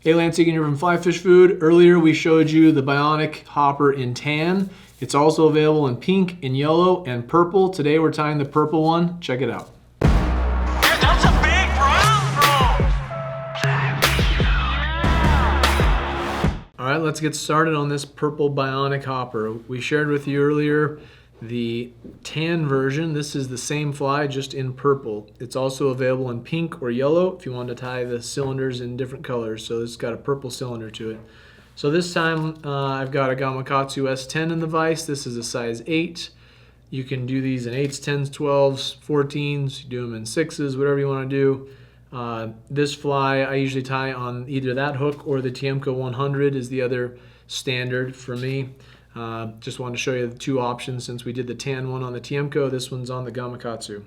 Hey, Lance Egan here from Fly Fish Food. Earlier we showed you the Bionic Hopper in tan. It's also available in pink, in yellow, and purple. Today we're tying the purple one. Check it out. Dude, that's a big brown, bro! Alright, let's get started on this purple Bionic Hopper. We shared with you earlier the tan version. This is the same fly, just in purple. It's also available in pink or yellow if you want to tie the cylinders in different colors. So it's got a purple cylinder to it. So this time I've got a Gamakatsu S10 in the vise. This is a size 8. You can do these in 8s, 10s, 12s, 14s. You do them in 6s, whatever you want to do. This fly I usually tie on either that hook or the Tiemco 100 is the other standard for me. Just wanted to show you the two options since we did the tan one on the Tiemco. This one's on the Gamakatsu.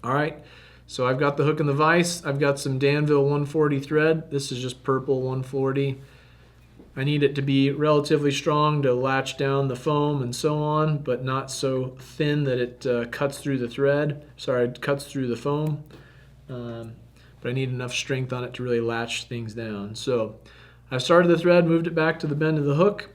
Alright, so I've got the hook in the vise. I've got some Danville 140 thread. This is just purple 140. I need it to be relatively strong to latch down the foam and so on, but not so thin that it cuts through the thread. Sorry, it cuts through the foam. But I need enough strength on it to really latch things down. So I've started the thread, moved it back to the bend of the hook.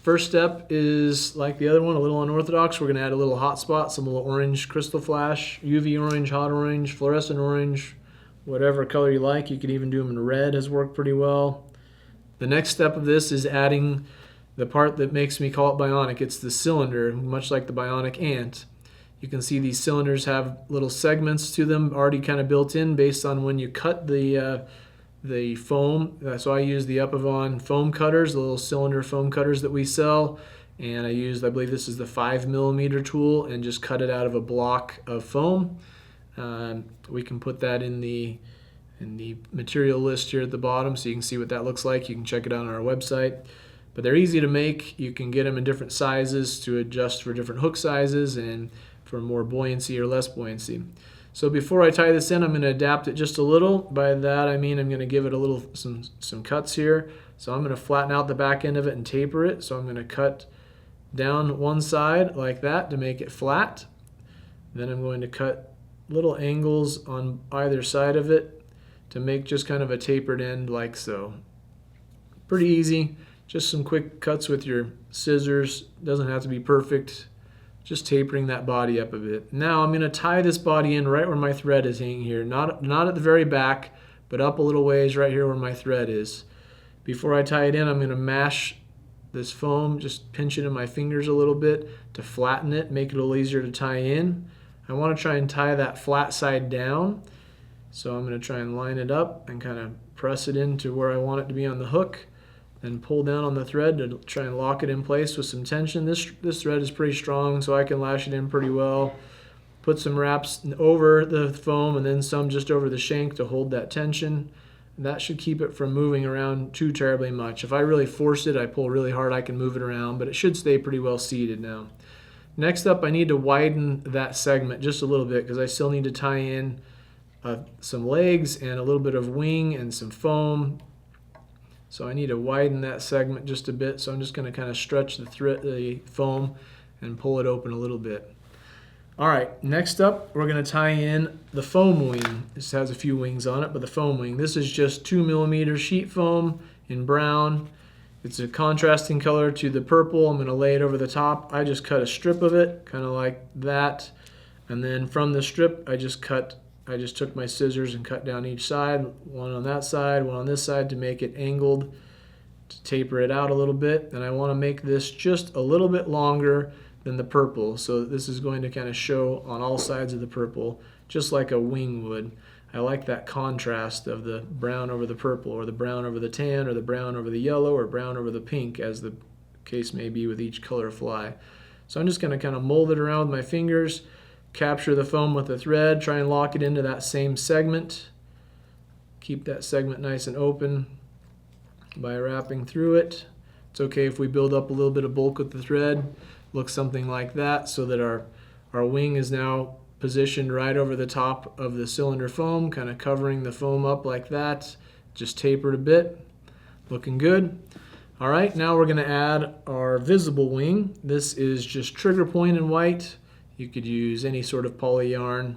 First step is, like the other one, a little unorthodox. We're going to add a little hot spot, some little orange crystal flash, UV orange, hot orange, fluorescent orange, whatever color you like. You could even do them in red, has worked pretty well. The next step of this is adding the part that makes me call it bionic. It's the cylinder, much like the bionic ant. You can see these cylinders have little segments to them already kind of built in based on when you cut the foam. So I use the Upavon foam cutters, the little cylinder foam cutters that we sell, and I believe this is the 5mm tool, and just cut it out of a block of foam. We can put that in the material list here at the bottom so you can see what that looks like. You can check it out on our website. But they're easy to make. You can get them in different sizes to adjust for different hook sizes and for more buoyancy or less buoyancy. So before I tie this in, I'm going to adapt it just a little. By that I mean I'm going to give it a little some cuts here. So I'm going to flatten out the back end of it and taper it. So I'm going to cut down one side like that to make it flat. Then I'm going to cut little angles on either side of it to make just kind of a tapered end like so. Pretty easy. Just some quick cuts with your scissors. Doesn't have to be perfect. Just tapering that body up a bit. Now I'm going to tie this body in right where my thread is hanging here. Not at the very back, but up a little ways right here where my thread is. Before I tie it in, I'm going to mash this foam, just pinch it in my fingers a little bit to flatten it, make it a little easier to tie in. I want to try and tie that flat side down. So I'm going to try and line it up and kind of press it into where I want it to be on the hook. Then pull down on the thread to try and lock it in place with some tension. This thread is pretty strong, so I can lash it in pretty well. Put some wraps over the foam and then some just over the shank to hold that tension. That should keep it from moving around too terribly much. If I really force it, I pull really hard, I can move it around, but it should stay pretty well seated now. Next up, I need to widen that segment just a little bit because I still need to tie in some legs and a little bit of wing and some foam. So I need to widen that segment just a bit. So I'm just going to kind of stretch the foam and pull it open a little bit. All right, next up we're going to tie in the foam wing. This has a few wings on it, but the foam wing. This is just 2mm sheet foam in brown. It's a contrasting color to the purple. I'm going to lay it over the top. I just cut a strip of it, kind of like that. And then from the strip, I just took my scissors and cut down each side, one on that side, one on this side to make it angled, to taper it out a little bit. And I want to make this just a little bit longer than the purple. So this is going to kind of show on all sides of the purple, just like a wing would. I like that contrast of the brown over the purple, or the brown over the tan, or the brown over the yellow, or brown over the pink, as the case may be with each color fly. So I'm just going to kind of mold it around with my fingers, capture the foam with the thread, try and lock it into that same segment. Keep that segment nice and open by wrapping through it. It's okay if we build up a little bit of bulk with the thread. Looks something like that, so that our wing is now positioned right over the top of the cylinder foam, kind of covering the foam up like that. Just tapered a bit. Looking good. All right, now we're going to add our visible wing. This is just trigger point in white. You could use any sort of poly yarn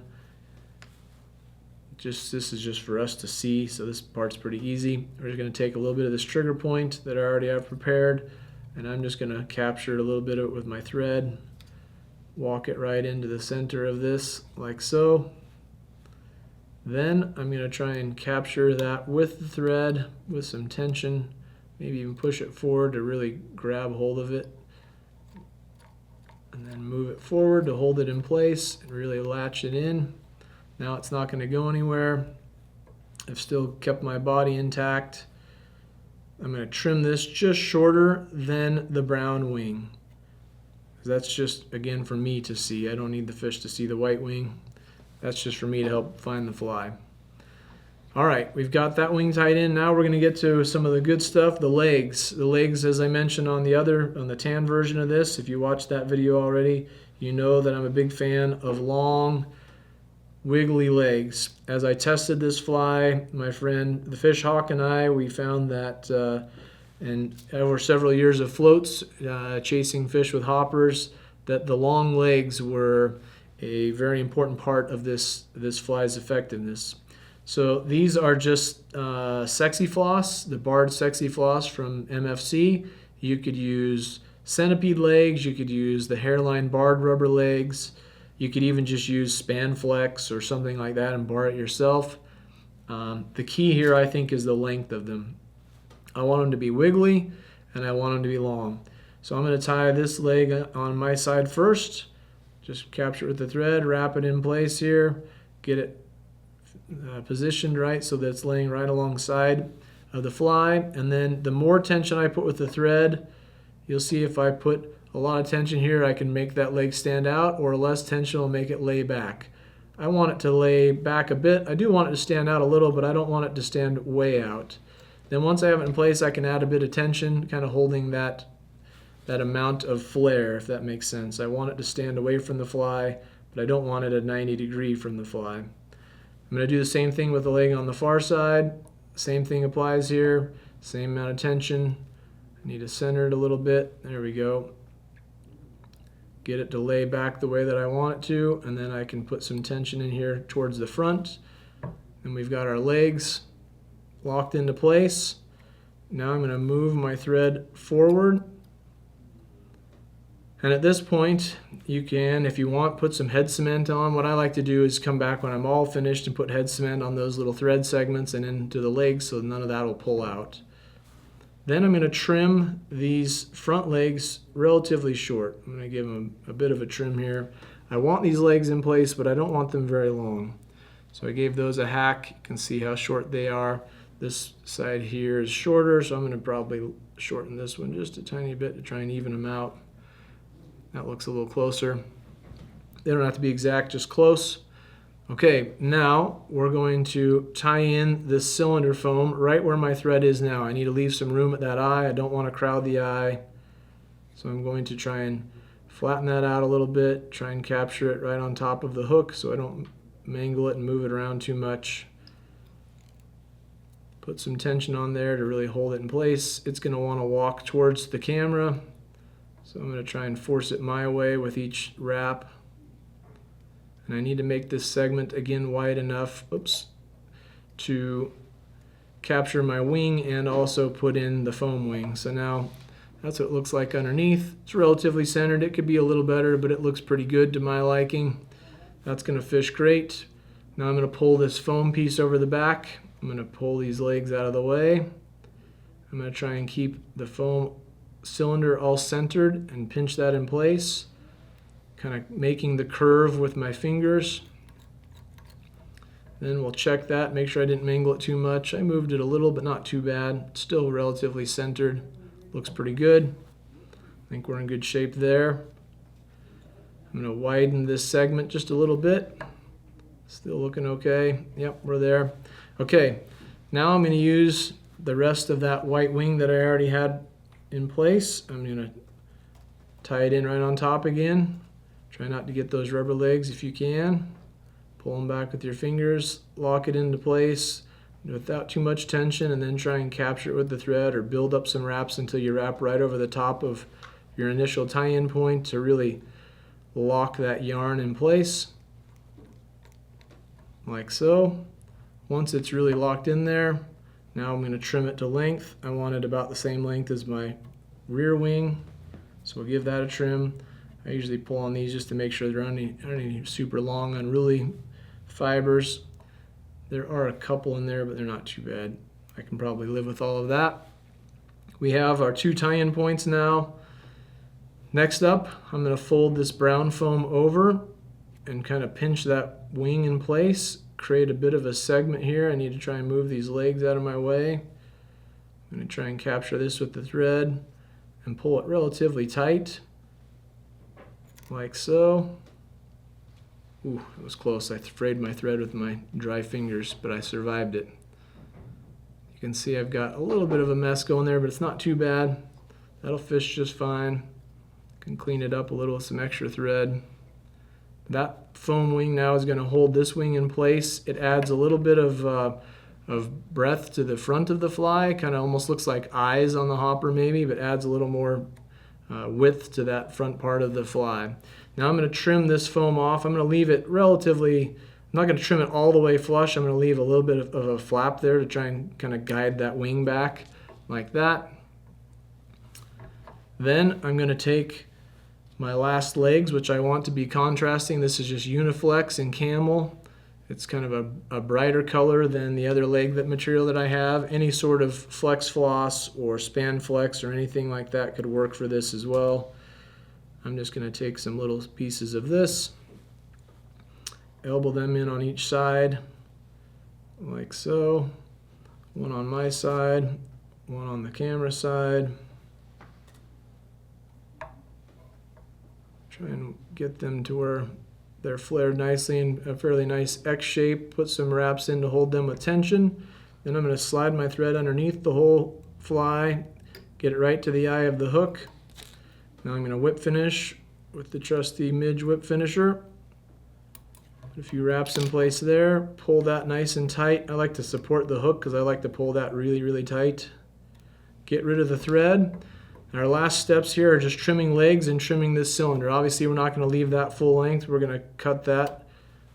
This is just for us to see, so this part's pretty easy. We're just going to take a little bit of this trigger point that I already have prepared, and I'm just going to capture a little bit of it with my thread, walk it right into the center of this like so. Then I'm going to try and capture that with the thread with some tension, maybe even push it forward to really grab hold of it, and then move it forward to hold it in place and really latch it in. Now it's not going to go anywhere. I've still kept my body intact. I'm going to trim this just shorter than the brown wing. That's just, again, for me to see. I don't need the fish to see the white wing. That's just for me to help find the fly. All right, we've got that wing tied in. Now we're going to get to some of the good stuff, the legs. The legs, as I mentioned on the tan version of this, if you watched that video already, you know that I'm a big fan of long, wiggly legs. As I tested this fly, my friend the fish hawk and I, we found that and over several years of floats chasing fish with hoppers, that the long legs were a very important part of this fly's effectiveness. So these are just Sexy Floss, the barred Sexy Floss from MFC. You could use centipede legs, you could use the hairline barred rubber legs, you could even just use Spanflex or something like that and bar it yourself. The key here, I think, is the length of them. I want them to be wiggly and I want them to be long. So I'm going to tie this leg on my side first. Just capture it with the thread, wrap it in place here, get it positioned right so that it's laying right alongside of the fly. And then the more tension I put with the thread, you'll see if I put a lot of tension here, I can make that leg stand out, or less tension will make it lay back. I want it to lay back a bit. I do want it to stand out a little, but I don't want it to stand way out. Then once I have it in place, I can add a bit of tension, kind of holding that amount of flare, if that makes sense. I want it to stand away from the fly, but I don't want it at 90 degrees from the fly. I'm going to do the same thing with the leg on the far side. Same thing applies here. Same amount of tension. I need to center it a little bit. There we go. Get it to lay back the way that I want it to, and then I can put some tension in here towards the front. And we've got our legs locked into place. Now I'm going to move my thread forward. And at this point, you can, if you want, put some head cement on. What I like to do is come back when I'm all finished and put head cement on those little thread segments and into the legs so none of that will pull out. Then I'm going to trim these front legs relatively short. I'm going to give them a bit of a trim here. I want these legs in place, but I don't want them very long. So I gave those a hack. You can see how short they are. This side here is shorter, so I'm going to probably shorten this one just a tiny bit to try and even them out. That looks a little closer. They don't have to be exact, just close. Okay, now we're going to tie in this cylinder foam right where my thread is now. I need to leave some room at that eye. I don't want to crowd the eye. So I'm going to try and flatten that out a little bit, try and capture it right on top of the hook so I don't mangle it and move it around too much. Put some tension on there to really hold it in place. It's going to want to walk towards the camera. So I'm going to try and force it my way with each wrap. And I need to make this segment again wide enough, to capture my wing and also put in the foam wing. So now that's what it looks like underneath. It's relatively centered. It could be a little better, but it looks pretty good to my liking. That's going to fish great. Now I'm going to pull this foam piece over the back. I'm going to pull these legs out of the way. I'm going to try and keep the foam cylinder all centered and pinch that in place, kind of making the curve with my fingers. Then we'll check that, make sure I didn't mangle it too much. I moved it a little, but not too bad. It's still relatively centered. Looks pretty good. I think we're in good shape there. I'm going to widen this segment just a little bit. Still looking okay. Yep, we're there. Okay, now I'm going to use the rest of that white wing that I already had in place. I'm going to tie it in right on top again. Try not to get those rubber legs if you can. Pull them back with your fingers, lock it into place without too much tension, and then try and capture it with the thread or build up some wraps until you wrap right over the top of your initial tie-in point to really lock that yarn in place, like so. Once it's really locked in there, now I'm going to trim it to length. I want it about the same length as my rear wing, so we'll give that a trim. I usually pull on these just to make sure there aren't any super long, unruly fibers. There are a couple in there, but they're not too bad. I can probably live with all of that. We have our 2 tie-in points now. Next up, I'm going to fold this brown foam over and kind of pinch that wing in place, create a bit of a segment here. I need to try and move these legs out of my way. I'm going to try and capture this with the thread and pull it relatively tight, like so. Ooh, it was close. I frayed my thread with my dry fingers, but I survived it. You can see I've got a little bit of a mess going there, but it's not too bad. That'll fish just fine. Can clean it up a little with some extra thread. That foam wing now is going to hold this wing in place. It adds a little bit of breadth to the front of the fly. Kind of almost looks like eyes on the hopper maybe, but adds a little more width to that front part of the fly. Now I'm going to trim this foam off. I'm going to leave it relatively, I'm not going to trim it all the way flush. I'm going to leave a little bit of a flap there to try and kind of guide that wing back like that. Then I'm going to take my last legs, which I want to be contrasting. This is just Uniflex and Camel. It's kind of a brighter color than the other leg material that I have. Any sort of flex floss or span flex or anything like that could work for this as well. I'm just going to take some little pieces of this, elbow them in on each side, like so. One on my side, one on the camera side. Try and get them to where they're flared nicely in a fairly nice X shape. Put some wraps in to hold them with tension. Then I'm going to slide my thread underneath the whole fly, get it right to the eye of the hook. Now I'm going to whip finish with the trusty midge whip finisher. Put a few wraps in place there. Pull that nice and tight. I like to support the hook because I like to pull that really, really tight. Get rid of the thread. And our last steps here are just trimming legs and trimming this cylinder. Obviously, we're not going to leave that full length. We're going to cut that.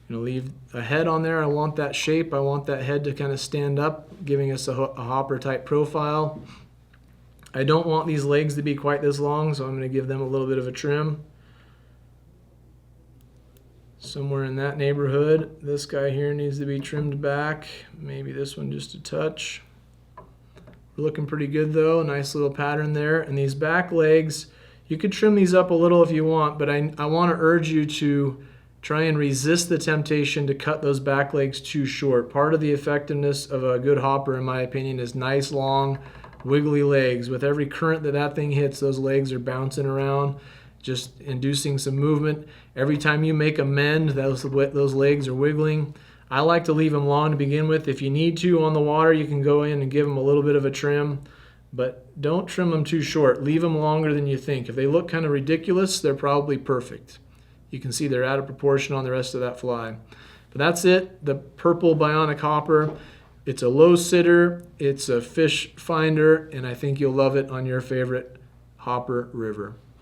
I'm going to leave a head on there. I want that shape. I want that head to kind of stand up, giving us a hopper type profile. I don't want these legs to be quite this long, so I'm going to give them a little bit of a trim. Somewhere in that neighborhood. This guy here needs to be trimmed back. Maybe this one just a touch. We're looking pretty good though, nice little pattern there. And these back legs, you could trim these up a little if you want, but I want to urge you to try and resist the temptation to cut those back legs too short. Part of the effectiveness of a good hopper, in my opinion, is nice, long, wiggly legs. With every current that thing hits, those legs are bouncing around, just inducing some movement. Every time you make a mend, those legs are wiggling. I like to leave them long to begin with. If you need to on the water, you can go in and give them a little bit of a trim, but don't trim them too short. Leave them longer than you think. If they look kind of ridiculous, they're probably perfect. You can see they're out of proportion on the rest of that fly. But that's it, the purple Bionic Hopper. It's a low sitter, it's a fish finder, and I think you'll love it on your favorite hopper river.